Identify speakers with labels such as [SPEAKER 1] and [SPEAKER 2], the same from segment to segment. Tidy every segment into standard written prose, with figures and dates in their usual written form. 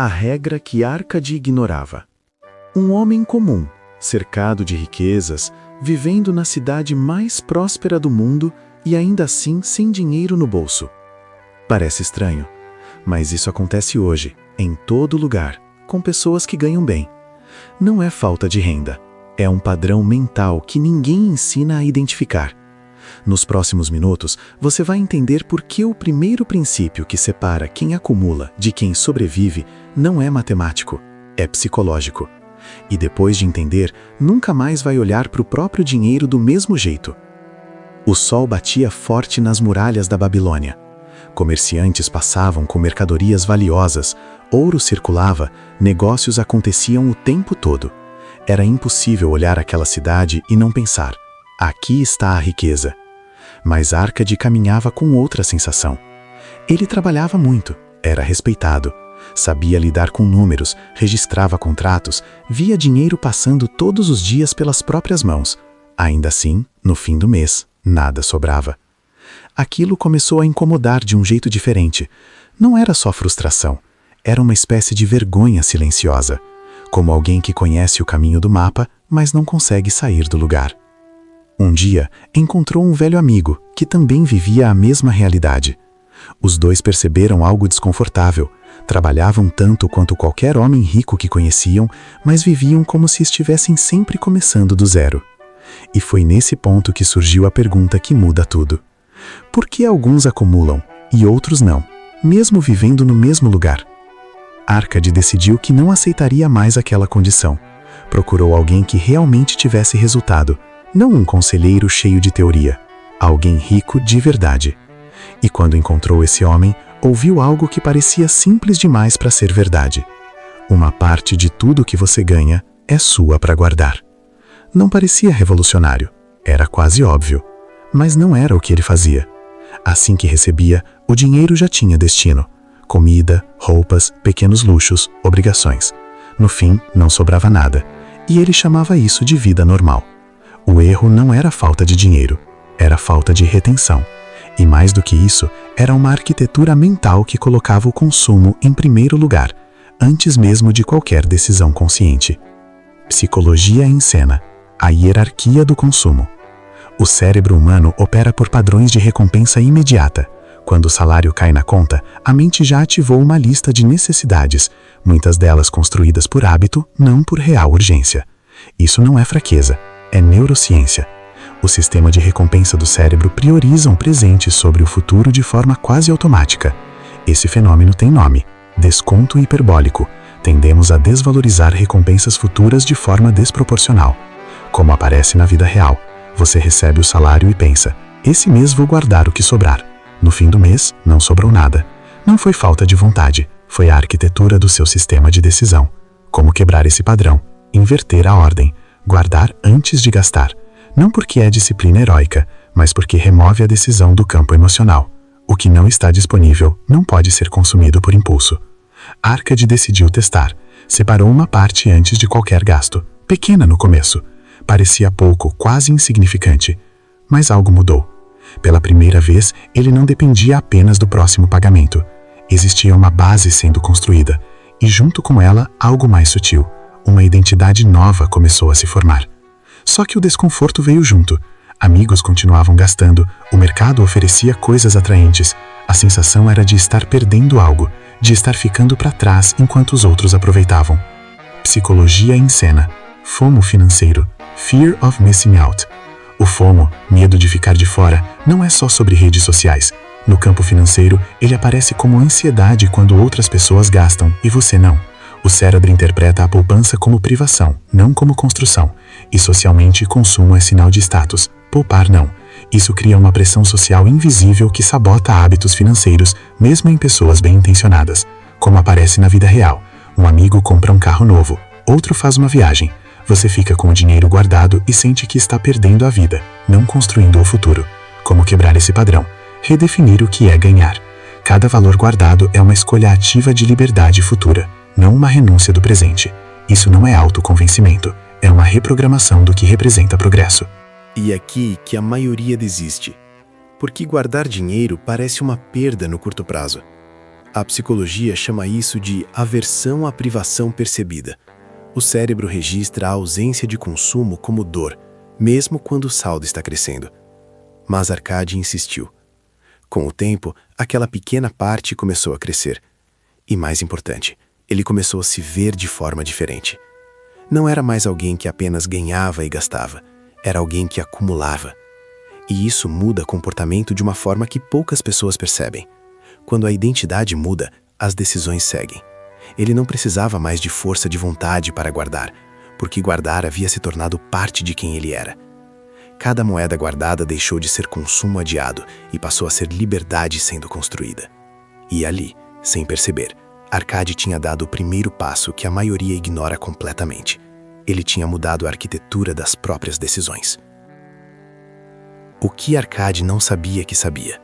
[SPEAKER 1] A regra que Árcade ignorava. Um homem comum, cercado de riquezas, vivendo na cidade mais próspera do mundo e ainda assim sem dinheiro no bolso. Parece estranho, mas isso acontece hoje, em todo lugar, com pessoas que ganham bem. Não é falta de renda, é um padrão mental que ninguém ensina a identificar. Nos próximos minutos, você vai entender por que o primeiro princípio que separa quem acumula de quem sobrevive não é matemático, é psicológico. E depois de entender, nunca mais vai olhar para o próprio dinheiro do mesmo jeito. O sol batia forte nas muralhas da Babilônia. Comerciantes passavam com mercadorias valiosas, ouro circulava, negócios aconteciam o tempo todo. Era impossível olhar aquela cidade e não pensar: aqui está a riqueza. Mas Árcade caminhava com outra sensação. Ele trabalhava muito, era respeitado, sabia lidar com números, registrava contratos, via dinheiro passando todos os dias pelas próprias mãos. Ainda assim, no fim do mês, nada sobrava. Aquilo começou a incomodar de um jeito diferente. Não era só frustração, era uma espécie de vergonha silenciosa, como alguém que conhece o caminho do mapa, mas não consegue sair do lugar. Um dia, encontrou um velho amigo que também vivia a mesma realidade. Os dois perceberam algo desconfortável. Trabalhavam tanto quanto qualquer homem rico que conheciam, mas viviam como se estivessem sempre começando do zero. E foi nesse ponto que surgiu a pergunta que muda tudo. Por que alguns acumulam e outros não, mesmo vivendo no mesmo lugar? Árcade decidiu que não aceitaria mais aquela condição. Procurou alguém que realmente tivesse resultado, não um conselheiro cheio de teoria, alguém rico de verdade. E quando encontrou esse homem, ouviu algo que parecia simples demais para ser verdade. Uma parte de tudo que você ganha é sua para guardar. Não parecia revolucionário, era quase óbvio, mas não era o que ele fazia. Assim que recebia, o dinheiro já tinha destino: comida, roupas, pequenos luxos, obrigações. No fim, não sobrava nada, e ele chamava isso de vida normal. O erro não era falta de dinheiro, era falta de retenção. E mais do que isso, era uma arquitetura mental que colocava o consumo em primeiro lugar, antes mesmo de qualquer decisão consciente. Psicologia em cena, a hierarquia do consumo. O cérebro humano opera por padrões de recompensa imediata. Quando o salário cai na conta, a mente já ativou uma lista de necessidades, muitas delas construídas por hábito, não por real urgência. Isso não é fraqueza, é neurociência. O sistema de recompensa do cérebro prioriza um presente sobre o futuro de forma quase automática. Esse fenômeno tem nome: desconto hiperbólico. Tendemos a desvalorizar recompensas futuras de forma desproporcional. Como aparece na vida real, você recebe o salário e pensa: esse mês vou guardar o que sobrar. No fim do mês, não sobrou nada. Não foi falta de vontade, foi a arquitetura do seu sistema de decisão. Como quebrar esse padrão? Inverter a ordem. Guardar antes de gastar. Não porque é disciplina heróica, mas porque remove a decisão do campo emocional. O que não está disponível não pode ser consumido por impulso. Árcade decidiu testar. Separou uma parte antes de qualquer gasto. Pequena no começo. Parecia pouco, quase insignificante. Mas algo mudou. Pela primeira vez, ele não dependia apenas do próximo pagamento. Existia uma base sendo construída, e junto com ela, algo mais sutil. Uma identidade nova começou a se formar. Só que o desconforto veio junto. Amigos continuavam gastando, o mercado oferecia coisas atraentes. A sensação era de estar perdendo algo, de estar ficando para trás enquanto os outros aproveitavam. Psicologia em cena. FOMO financeiro. Fear of Missing Out. O FOMO, medo de ficar de fora, não é só sobre redes sociais. No campo financeiro, ele aparece como ansiedade quando outras pessoas gastam e você não. O cérebro interpreta a poupança como privação, não como construção. E socialmente, consumo é sinal de status. Poupar não. Isso cria uma pressão social invisível que sabota hábitos financeiros, mesmo em pessoas bem-intencionadas. Como aparece na vida real. Um amigo compra um carro novo, outro faz uma viagem. Você fica com o dinheiro guardado e sente que está perdendo a vida, não construindo o futuro. Como quebrar esse padrão? Redefinir o que é ganhar. Cada valor guardado é uma escolha ativa de liberdade futura, não uma renúncia do presente. Isso não é autoconvencimento, é uma reprogramação do que representa progresso.
[SPEAKER 2] E aqui que a maioria desiste, porque guardar dinheiro parece uma perda no curto prazo. A psicologia chama isso de aversão à privação percebida. O cérebro registra a ausência de consumo como dor, mesmo quando o saldo está crescendo. Mas Arkady insistiu. Com o tempo, aquela pequena parte começou a crescer. E mais importante, ele começou a se ver de forma diferente. Não era mais alguém que apenas ganhava e gastava, era alguém que acumulava. E isso muda comportamento de uma forma que poucas pessoas percebem. Quando a identidade muda, as decisões seguem. Ele não precisava mais de força de vontade para guardar, porque guardar havia se tornado parte de quem ele era. Cada moeda guardada deixou de ser consumo adiado e passou a ser liberdade sendo construída. E ali, sem perceber, Arkady tinha dado o primeiro passo que a maioria ignora completamente. Ele tinha mudado a arquitetura das próprias decisões. O que Arkady não sabia que sabia?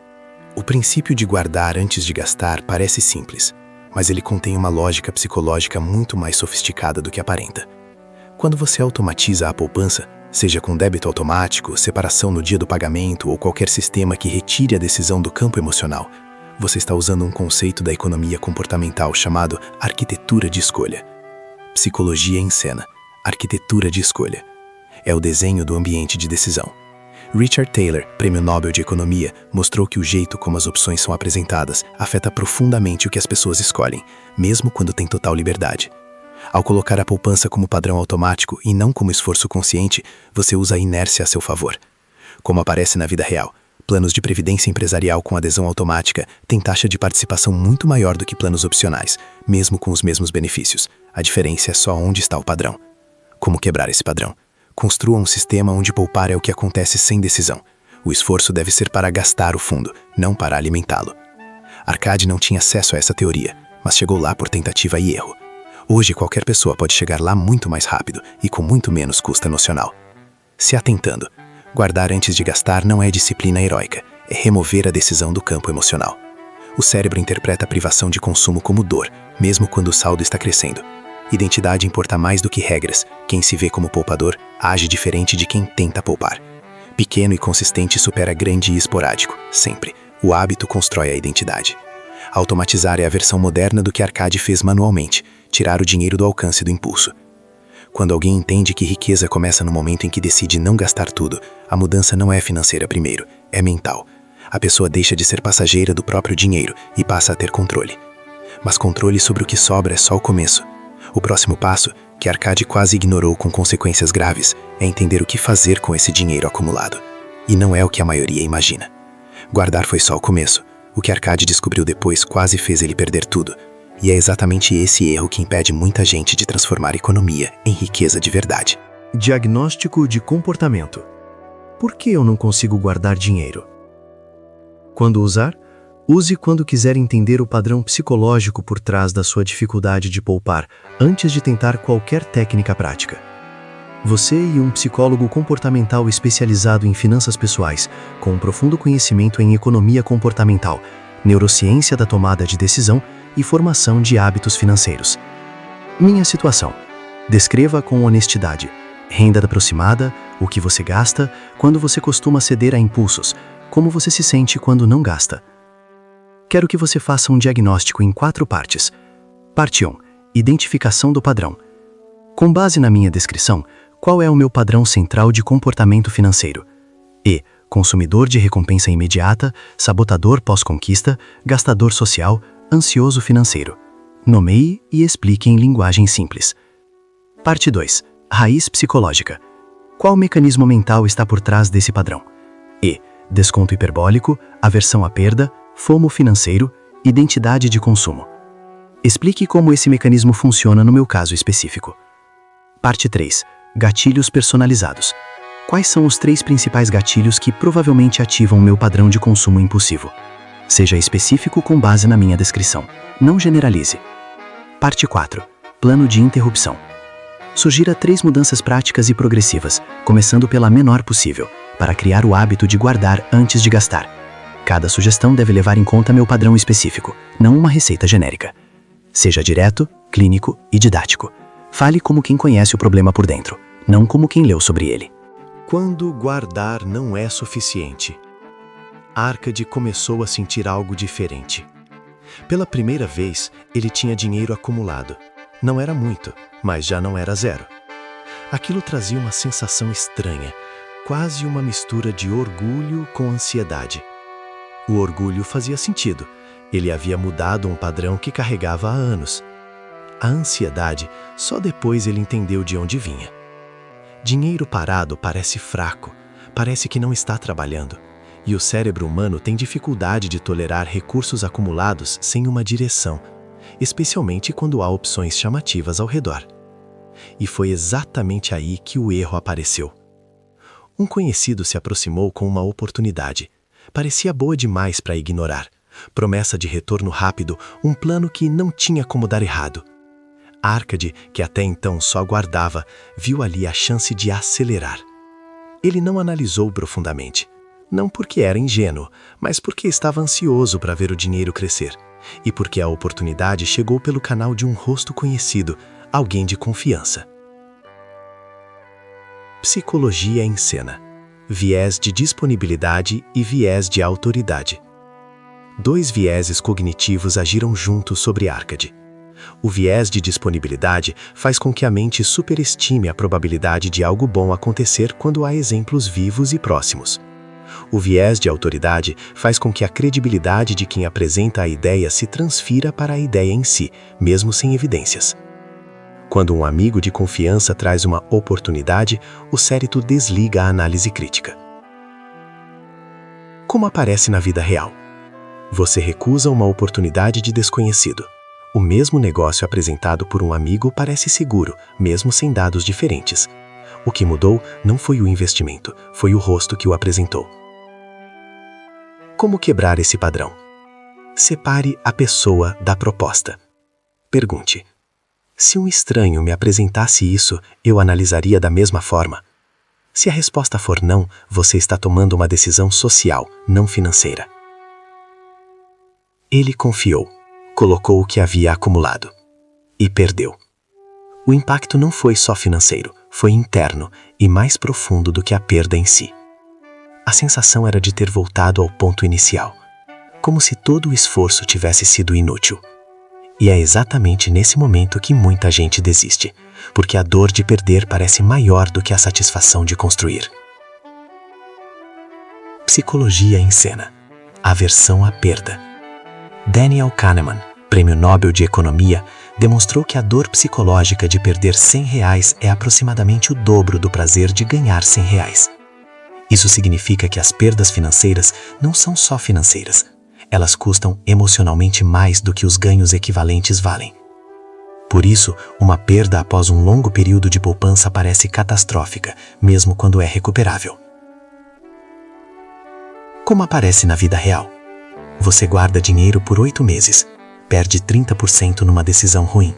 [SPEAKER 2] O princípio de guardar antes de gastar parece simples, mas ele contém uma lógica psicológica muito mais sofisticada do que aparenta. Quando você automatiza a poupança, seja com débito automático, separação no dia do pagamento ou qualquer sistema que retire a decisão do campo emocional, você está usando um conceito da economia comportamental chamado arquitetura de escolha. Psicologia em cena, arquitetura de escolha. É o desenho do ambiente de decisão. Richard Thaler, Prêmio Nobel de Economia, mostrou que o jeito como as opções são apresentadas afeta profundamente o que as pessoas escolhem, mesmo quando têm total liberdade. Ao colocar a poupança como padrão automático e não como esforço consciente, você usa a inércia a seu favor. Como aparece na vida real, planos de previdência empresarial com adesão automática têm taxa de participação muito maior do que planos opcionais, mesmo com os mesmos benefícios. A diferença é só onde está o padrão. Como quebrar esse padrão? Construa um sistema onde poupar é o que acontece sem decisão. O esforço deve ser para gastar o fundo, não para alimentá-lo. Arkady não tinha acesso a essa teoria, mas chegou lá por tentativa e erro. Hoje, qualquer pessoa pode chegar lá muito mais rápido e com muito menos custo emocional. Se atentando, guardar antes de gastar não é disciplina heróica, é remover a decisão do campo emocional. O cérebro interpreta a privação de consumo como dor, mesmo quando o saldo está crescendo. Identidade importa mais do que regras. Quem se vê como poupador age diferente de quem tenta poupar. Pequeno e consistente supera grande e esporádico, sempre. O hábito constrói a identidade. Automatizar é a versão moderna do que Arkady fez manualmente, tirar o dinheiro do alcance do impulso. Quando alguém entende que riqueza começa no momento em que decide não gastar tudo, a mudança não é financeira primeiro, é mental. A pessoa deixa de ser passageira do próprio dinheiro e passa a ter controle. Mas controle sobre o que sobra é só o começo. O próximo passo, que Arkady quase ignorou com consequências graves, é entender o que fazer com esse dinheiro acumulado. E não é o que a maioria imagina. Guardar foi só o começo. O que Arkady descobriu depois quase fez ele perder tudo. E é exatamente esse erro que impede muita gente de transformar a economia em riqueza de verdade.
[SPEAKER 3] Diagnóstico de comportamento. Por que eu não consigo guardar dinheiro? Quando usar? Use quando quiser entender o padrão psicológico por trás da sua dificuldade de poupar, antes de tentar qualquer técnica prática. Você e um psicólogo comportamental especializado em finanças pessoais, com um profundo conhecimento em economia comportamental, neurociência da tomada de decisão e formação de hábitos financeiros. Minha situação. Descreva com honestidade. Renda aproximada, o que você gasta, quando você costuma ceder a impulsos, como você se sente quando não gasta. Quero que você faça um diagnóstico em 4 partes. Parte 1. Identificação do padrão. Com base na minha descrição, qual é o meu padrão central de comportamento financeiro? E. Consumidor de recompensa imediata, sabotador pós-conquista, gastador social, ansioso financeiro. Nomeie e explique em linguagem simples. Parte 2. Raiz psicológica. Qual mecanismo mental está por trás desse padrão? E. Desconto hiperbólico, aversão à perda, FOMO financeiro, identidade de consumo. Explique como esse mecanismo funciona no meu caso específico. Parte 3. Gatilhos personalizados. Quais são os 3 principais gatilhos que provavelmente ativam meu padrão de consumo impulsivo? Seja específico com base na minha descrição. Não generalize. Parte 4. Plano de interrupção. Sugira 3 mudanças práticas e progressivas, começando pela menor possível, para criar o hábito de guardar antes de gastar. Cada sugestão deve levar em conta meu padrão específico, não uma receita genérica. Seja direto, clínico e didático. Fale como quem conhece o problema por dentro, não como quem leu sobre ele.
[SPEAKER 1] Quando guardar não é suficiente, Arkady começou a sentir algo diferente.
[SPEAKER 3] Pela primeira vez, ele tinha dinheiro acumulado. Não era muito, mas já não era zero. Aquilo trazia uma sensação estranha, quase uma mistura de orgulho com ansiedade. O orgulho fazia sentido. Ele havia mudado um padrão que carregava há anos. A ansiedade, só depois ele entendeu de onde vinha. Dinheiro parado parece fraco, parece que não está trabalhando. E o cérebro humano tem dificuldade de tolerar recursos acumulados sem uma direção, especialmente quando há opções chamativas ao redor. E foi exatamente aí que o erro apareceu. Um conhecido se aproximou com uma oportunidade. Parecia boa demais para ignorar. Promessa de retorno rápido, um plano que não tinha como dar errado. Arcade, que até então só aguardava, viu ali a chance de acelerar. Ele não analisou profundamente. Não porque era ingênuo, mas porque estava ansioso para ver o dinheiro crescer. E porque a oportunidade chegou pelo canal de um rosto conhecido, alguém de confiança. Psicologia em cena. Viés de disponibilidade e viés de autoridade. Dois vieses cognitivos agiram juntos sobre Arcade. O viés de disponibilidade faz com que a mente superestime a probabilidade de algo bom acontecer quando há exemplos vivos e próximos. O viés de autoridade faz com que a credibilidade de quem apresenta a ideia se transfira para a ideia em si, mesmo sem evidências. Quando um amigo de confiança traz uma oportunidade, o cérebro desliga a análise crítica. Como aparece na vida real? Você recusa uma oportunidade de desconhecido. O mesmo negócio apresentado por um amigo parece seguro, mesmo sem dados diferentes. O que mudou não foi o investimento, foi o rosto que o apresentou. Como quebrar esse padrão? Separe a pessoa da proposta. Pergunte: se um estranho me apresentasse isso, eu analisaria da mesma forma? Se a resposta for não, você está tomando uma decisão social, não financeira. Ele confiou, colocou o que havia acumulado e perdeu. O impacto não foi só financeiro, foi interno e mais profundo do que a perda em si. A sensação era de ter voltado ao ponto inicial, como se todo o esforço tivesse sido inútil. E é exatamente nesse momento que muita gente desiste, porque a dor de perder parece maior do que a satisfação de construir. Psicologia em cena. Aversão à perda. Daniel Kahneman, Prêmio Nobel de Economia, demonstrou que a dor psicológica de perder R$100 é aproximadamente o dobro do prazer de ganhar R$100. Isso significa que as perdas financeiras não são só financeiras. Elas custam emocionalmente mais do que os ganhos equivalentes valem. Por isso, uma perda após um longo período de poupança parece catastrófica, mesmo quando é recuperável. Como aparece na vida real? Você guarda dinheiro por 8 meses, perde 30% numa decisão ruim.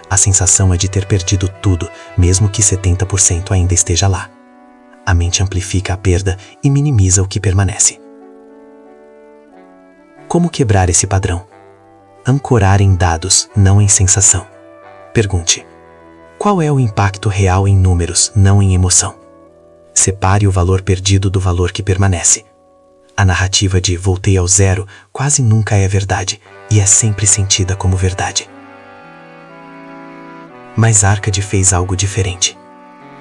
[SPEAKER 3] A sensação é de ter perdido tudo, mesmo que 70% ainda esteja lá. A mente amplifica a perda e minimiza o que permanece. Como quebrar esse padrão? Ancorar em dados, não em sensação. Pergunte: qual é o impacto real em números, não em emoção? Separe o valor perdido do valor que permanece. A narrativa de voltei ao zero quase nunca é verdade e é sempre sentida como verdade. Mas Arcade fez algo diferente.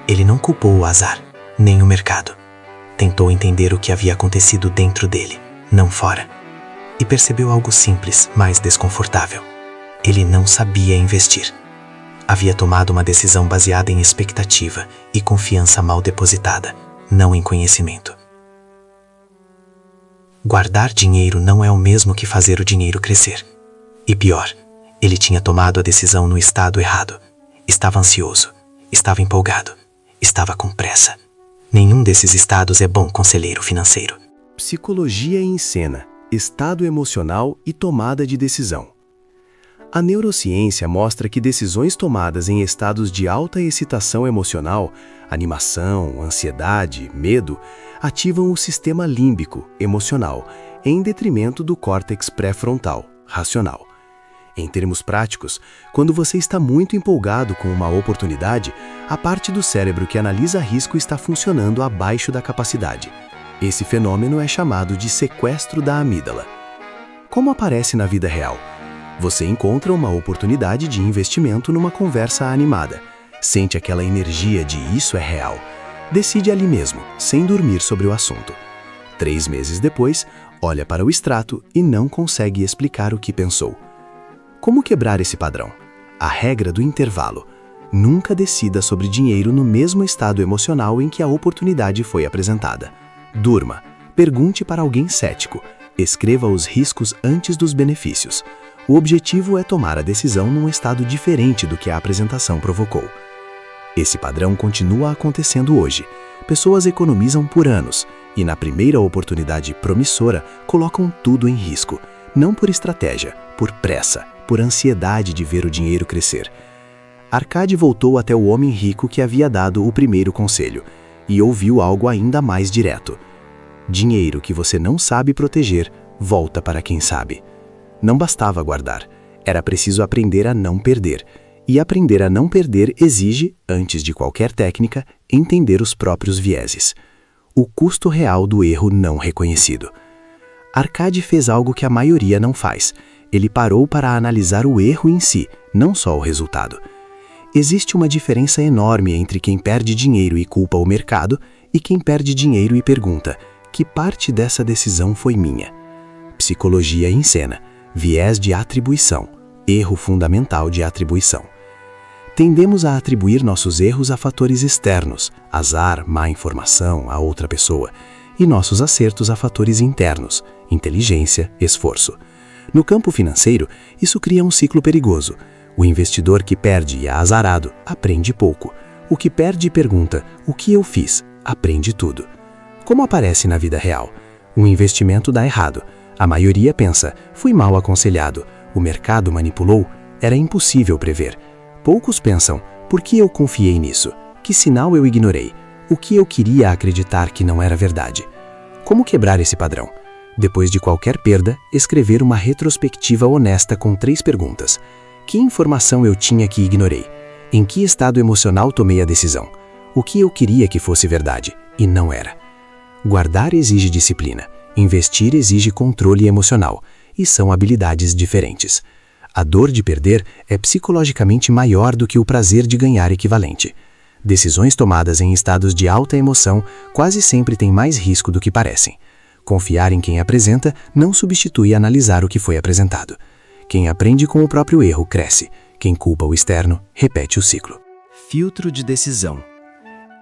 [SPEAKER 3] Ele não culpou o azar, nem o mercado. Tentou entender o que havia acontecido dentro dele, não fora. E percebeu algo simples, mas desconfortável. Ele não sabia investir. Havia tomado uma decisão baseada em expectativa e confiança mal depositada, não em conhecimento. Guardar dinheiro não é o mesmo que fazer o dinheiro crescer. E pior, ele tinha tomado a decisão no estado errado. Estava ansioso, estava empolgado, estava com pressa. Nenhum desses estados é bom conselheiro financeiro.
[SPEAKER 2] Psicologia em cena, estado emocional e tomada de decisão. A neurociência mostra que decisões tomadas em estados de alta excitação emocional, animação, ansiedade, medo, ativam o sistema límbico, emocional, em detrimento do córtex pré-frontal, racional. Em termos práticos, quando você está muito empolgado com uma oportunidade, a parte do cérebro que analisa risco está funcionando abaixo da capacidade. Esse fenômeno é chamado de sequestro da amígdala. Como aparece na vida real? Você encontra uma oportunidade de investimento numa conversa animada. Sente aquela energia de isso é real. Decide ali mesmo, sem dormir sobre o assunto. 3 meses depois, olha para o extrato e não consegue explicar o que pensou. Como quebrar esse padrão? A regra do intervalo. Nunca decida sobre dinheiro no mesmo estado emocional em que a oportunidade foi apresentada. Durma. Pergunte para alguém cético. Escreva os riscos antes dos benefícios. O objetivo é tomar a decisão num estado diferente do que a apresentação provocou. Esse padrão continua acontecendo hoje. Pessoas economizam por anos e, na primeira oportunidade promissora, colocam tudo em risco. Não por estratégia, por pressa, por ansiedade de ver o dinheiro crescer. Arcade voltou até o homem rico que havia dado o primeiro conselho e ouviu algo ainda mais direto. Dinheiro que você não sabe proteger, volta para quem sabe. Não bastava guardar, era preciso aprender a não perder. E aprender a não perder exige, antes de qualquer técnica, entender os próprios vieses. O custo real do erro não reconhecido. Arcade fez algo que a maioria não faz. Ele parou para analisar o erro em si, não só o resultado. Existe uma diferença enorme entre quem perde dinheiro e culpa o mercado e quem perde dinheiro e pergunta: que parte dessa decisão foi minha? Psicologia em cena. Viés de atribuição. Erro fundamental de atribuição. Tendemos a atribuir nossos erros a fatores externos, azar, má informação, a outra pessoa, e nossos acertos a fatores internos, inteligência, esforço. No campo financeiro, isso cria um ciclo perigoso. O investidor que perde e é azarado aprende pouco. O que perde e pergunta: o que eu fiz? Aprende tudo. Como aparece na vida real? Um investimento dá errado. A maioria pensa: fui mal aconselhado, o mercado manipulou, era impossível prever. Poucos pensam: por que eu confiei nisso? Que sinal eu ignorei? O que eu queria acreditar que não era verdade? Como quebrar esse padrão? Depois de qualquer perda, escrever uma retrospectiva honesta com 3 perguntas. Que informação eu tinha que ignorei? Em que estado emocional tomei a decisão? O que eu queria que fosse verdade e não era? Guardar exige disciplina. Investir exige controle emocional, e são habilidades diferentes. A dor de perder é psicologicamente maior do que o prazer de ganhar equivalente. Decisões tomadas em estados de alta emoção quase sempre têm mais risco do que parecem. Confiar em quem apresenta não substitui analisar o que foi apresentado. Quem aprende com o próprio erro cresce. Quem culpa o externo repete o ciclo.
[SPEAKER 3] Filtro de decisão.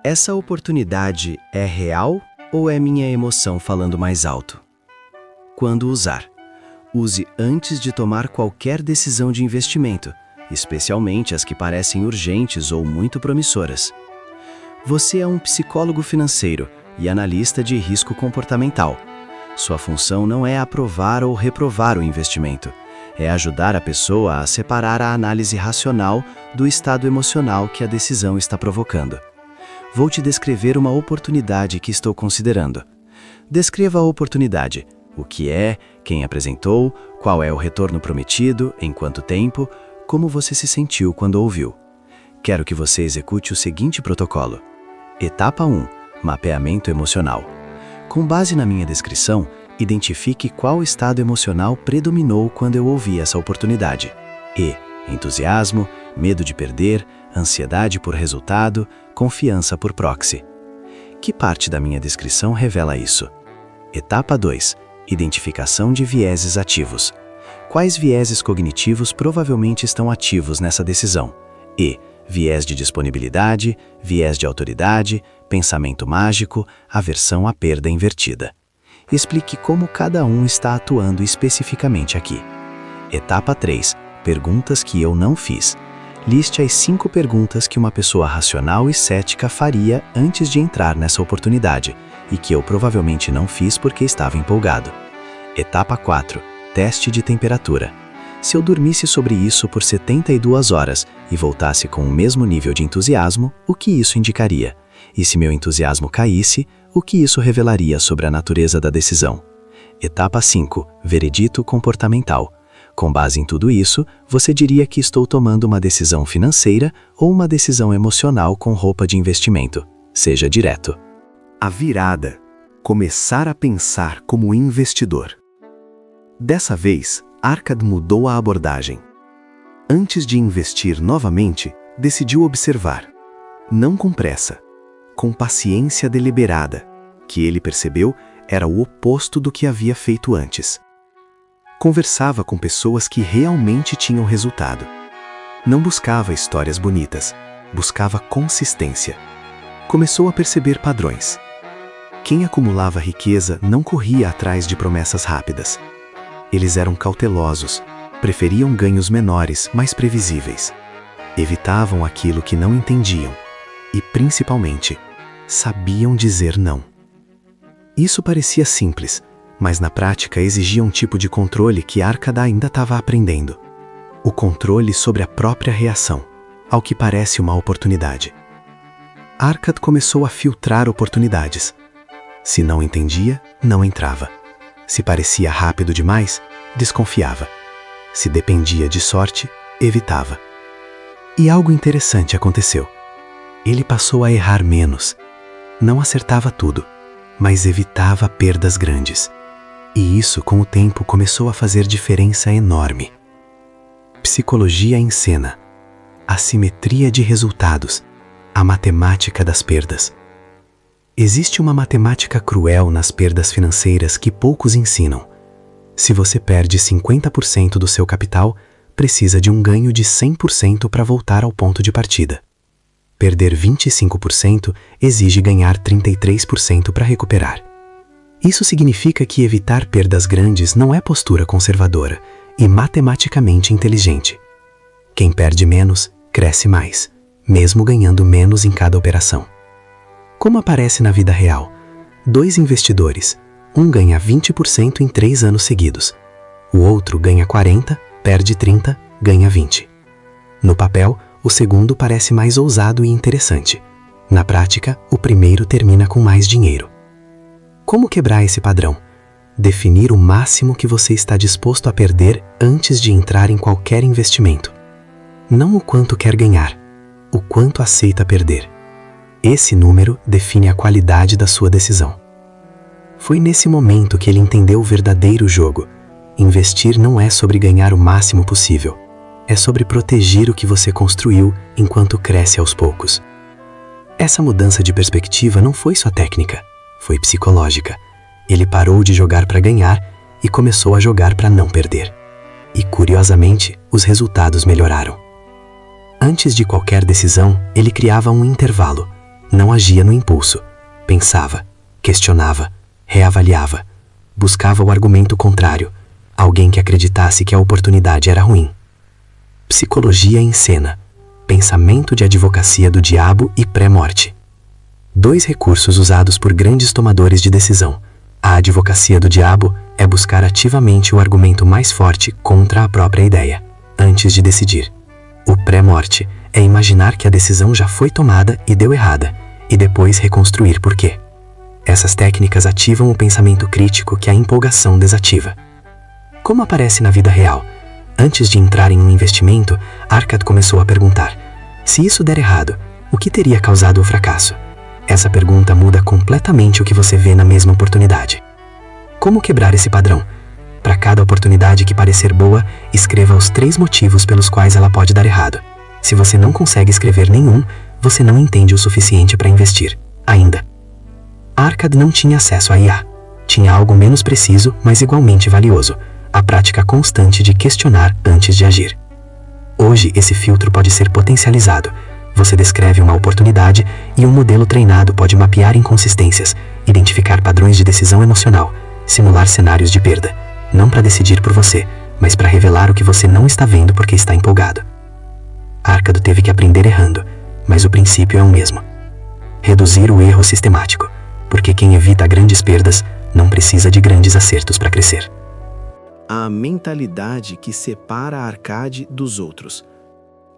[SPEAKER 3] Essa oportunidade é real ou é minha emoção falando mais alto? Quando usar? Use antes de tomar qualquer decisão de investimento, especialmente as que parecem urgentes ou muito promissoras. Você é um psicólogo financeiro e analista de risco comportamental. Sua função não é aprovar ou reprovar o investimento, é ajudar a pessoa a separar a análise racional do estado emocional que a decisão está provocando. Vou te descrever uma oportunidade que estou considerando. Descreva a oportunidade. O que é, quem apresentou, qual é o retorno prometido, em quanto tempo, como você se sentiu quando ouviu. Quero que você execute o seguinte protocolo. Etapa 1. Mapeamento emocional. Com base na minha descrição, identifique qual estado emocional predominou quando eu ouvi essa oportunidade. Entusiasmo, medo de perder, ansiedade por resultado, confiança por proxy. Que parte da minha descrição revela isso? Etapa 2. Identificação de vieses ativos. Quais vieses cognitivos provavelmente estão ativos nessa decisão? Viés de disponibilidade, viés de autoridade, pensamento mágico, aversão à perda invertida. Explique como cada um está atuando especificamente aqui. Etapa 3. Perguntas que eu não fiz. Liste as 5 perguntas que uma pessoa racional e cética faria antes de entrar nessa oportunidade e que eu provavelmente não fiz porque estava empolgado. Etapa 4. Teste de temperatura. Se eu dormisse sobre isso por 72 horas e voltasse com o mesmo nível de entusiasmo, o que isso indicaria? E se meu entusiasmo caísse, o que isso revelaria sobre a natureza da decisão? Etapa 5. Veredito comportamental. Com base em tudo isso, você diria que estou tomando uma decisão financeira ou uma decisão emocional com roupa de investimento. Seja direto.
[SPEAKER 2] A virada. Começar a pensar como investidor. Dessa vez, Arcade mudou a abordagem. Antes de investir novamente, decidiu observar. Não com pressa, com paciência deliberada, que ele percebeu era o oposto do que havia feito antes. Conversava com pessoas que realmente tinham resultado. Não buscava histórias bonitas, buscava consistência. Começou a perceber padrões. Quem acumulava riqueza não corria atrás de promessas rápidas. Eles eram cautelosos, preferiam ganhos menores, mais previsíveis. Evitavam aquilo que não entendiam e, principalmente, sabiam dizer não. Isso parecia simples, mas na prática exigia um tipo de controle que Arcade ainda estava aprendendo. O controle sobre a própria reação, ao que parece uma oportunidade. Arcade começou a filtrar oportunidades. Se não entendia, não entrava. Se parecia rápido demais, desconfiava. Se dependia de sorte, evitava. E algo interessante aconteceu. Ele passou a errar menos. Não acertava tudo, mas evitava perdas grandes. E isso, com o tempo, começou a fazer diferença enorme. Psicologia em cena. A simetria de resultados. A matemática das perdas. Existe uma matemática cruel nas perdas financeiras que poucos ensinam. Se você perde 50% do seu capital, precisa de um ganho de 100% para voltar ao ponto de partida. Perder 25% exige ganhar 33% para recuperar. Isso significa que evitar perdas grandes não é postura conservadora e matematicamente inteligente. Quem perde menos, cresce mais, mesmo ganhando menos em cada operação. Como aparece na vida real, 2 investidores, um ganha 20% em 3 anos seguidos, o outro ganha 40%, perde 30%, ganha 20%. No papel, o segundo parece mais ousado e interessante. Na prática, o primeiro termina com mais dinheiro. Como quebrar esse padrão? Definir o máximo que você está disposto a perder antes de entrar em qualquer investimento. Não o quanto quer ganhar, o quanto aceita perder. Esse número define a qualidade da sua decisão. Foi nesse momento que ele entendeu o verdadeiro jogo. Investir não é sobre ganhar o máximo possível. É sobre proteger o que você construiu enquanto cresce aos poucos. Essa mudança de perspectiva não foi só técnica, foi psicológica. Ele parou de jogar para ganhar e começou a jogar para não perder. E, curiosamente, os resultados melhoraram. Antes de qualquer decisão, ele criava um intervalo. Não agia no impulso. Pensava, questionava, reavaliava. Buscava o argumento contrário, alguém que acreditasse que a oportunidade era ruim. Psicologia em cena. Pensamento de advocacia do diabo e pré-morte. 2 recursos usados por grandes tomadores de decisão. A advocacia do diabo é buscar ativamente o argumento mais forte contra a própria ideia, antes de decidir. O pré-morte é imaginar que a decisão já foi tomada e deu errada, e depois reconstruir por quê. Essas técnicas ativam o pensamento crítico que a empolgação desativa. Como aparece na vida real? Antes de entrar em um investimento, Arcade começou a perguntar: se isso der errado, o que teria causado o fracasso? Essa pergunta muda completamente o que você vê na mesma oportunidade. Como quebrar esse padrão? Para cada oportunidade que parecer boa, escreva os 3 motivos pelos quais ela pode dar errado. Se você não consegue escrever nenhum, você não entende o suficiente para investir, ainda. Arcade não tinha acesso a IA. Tinha algo menos preciso, mas igualmente valioso: a prática constante de questionar antes de agir. Hoje, esse filtro pode ser potencializado. Você descreve uma oportunidade e um modelo treinado pode mapear inconsistências, identificar padrões de decisão emocional, simular cenários de perda, não para decidir por você, mas para revelar o que você não está vendo porque está empolgado. Arcade teve que aprender errando, mas o princípio é o mesmo. Reduzir o erro sistemático, porque quem evita grandes perdas não precisa de grandes acertos para crescer.
[SPEAKER 1] A mentalidade que separa Arcade dos outros.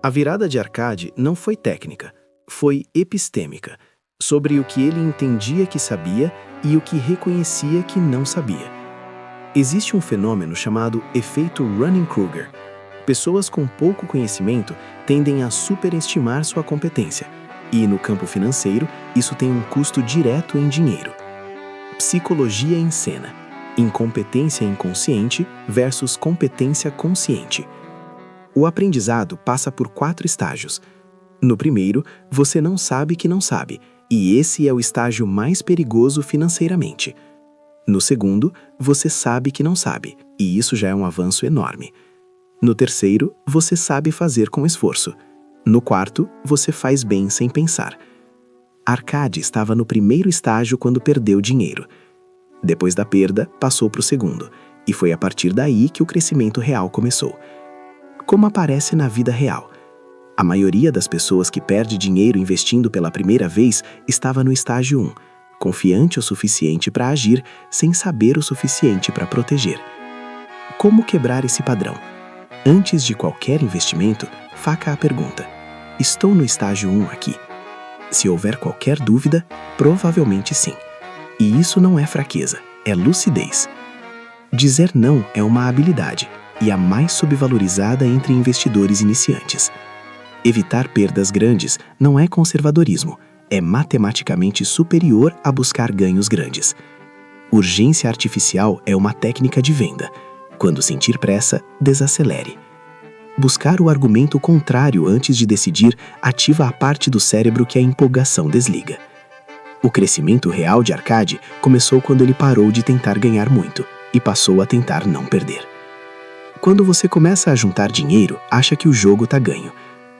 [SPEAKER 1] A virada de Arcade não foi técnica, foi epistêmica, sobre o que ele entendia que sabia e o que reconhecia que não sabia. Existe um fenômeno chamado efeito Dunning-Kruger. Pessoas com pouco conhecimento tendem a superestimar sua competência, e no campo financeiro isso tem um custo direto em dinheiro. Psicologia em cena.
[SPEAKER 2] Incompetência inconsciente versus competência consciente. O aprendizado passa por 4 estágios. No primeiro, você não sabe que não sabe, e esse é o estágio mais perigoso financeiramente. No segundo, você sabe que não sabe, e isso já é um avanço enorme. No terceiro, você sabe fazer com esforço. No quarto, você faz bem sem pensar. Arkady estava no primeiro estágio quando perdeu dinheiro. Depois da perda, passou para o segundo, e foi a partir daí que o crescimento real começou. Como aparece na vida real? A maioria das pessoas que perde dinheiro investindo pela primeira vez estava no estágio 1, confiante o suficiente para agir, sem saber o suficiente para proteger. Como quebrar esse padrão? Antes de qualquer investimento, faça a pergunta: estou no estágio 1 aqui? Se houver qualquer dúvida, provavelmente sim. E isso não é fraqueza, é lucidez. Dizer não é uma habilidade, e a mais subvalorizada entre investidores iniciantes. Evitar perdas grandes não é conservadorismo, é matematicamente superior a buscar ganhos grandes. Urgência artificial é uma técnica de venda. Quando sentir pressa, desacelere. Buscar o argumento contrário antes de decidir ativa a parte do cérebro que a empolgação desliga. O crescimento real de Arkady começou quando ele parou de tentar ganhar muito e passou a tentar não perder. Quando você começa a juntar dinheiro, acha que o jogo está ganho.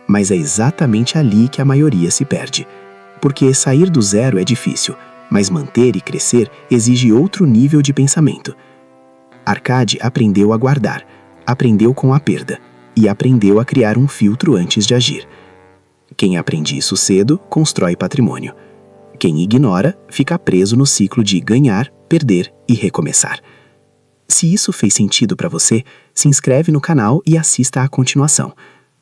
[SPEAKER 2] Mas é exatamente ali que a maioria se perde. Porque sair do zero é difícil, mas manter e crescer exige outro nível de pensamento. Arkady aprendeu a guardar, aprendeu com a perda e aprendeu a criar um filtro antes de agir. Quem aprende isso cedo, constrói patrimônio. Quem ignora, fica preso no ciclo de ganhar, perder e recomeçar. Se isso fez sentido para você, se inscreve no canal e assista à continuação,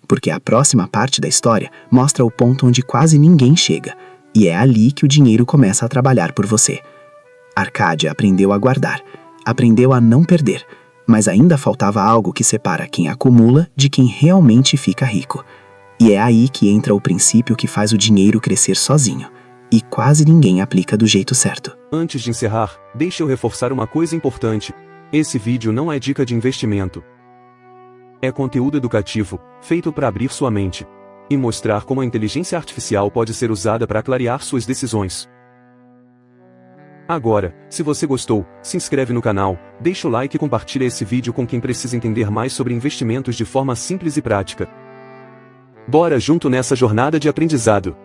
[SPEAKER 2] porque a próxima parte da história mostra o ponto onde quase ninguém chega, e é ali que o dinheiro começa a trabalhar por você. Arkady aprendeu a guardar, aprendeu a não perder, mas ainda faltava algo que separa quem acumula de quem realmente fica rico. E é aí que entra o princípio que faz o dinheiro crescer sozinho, e quase ninguém aplica do jeito certo.
[SPEAKER 4] Antes de encerrar, deixe eu reforçar uma coisa importante. Esse vídeo não é dica de investimento. É conteúdo educativo, feito para abrir sua mente e mostrar como a inteligência artificial pode ser usada para clarear suas decisões. Agora, se você gostou, se inscreve no canal, deixa o like e compartilha esse vídeo com quem precisa entender mais sobre investimentos de forma simples e prática. Bora junto nessa jornada de aprendizado!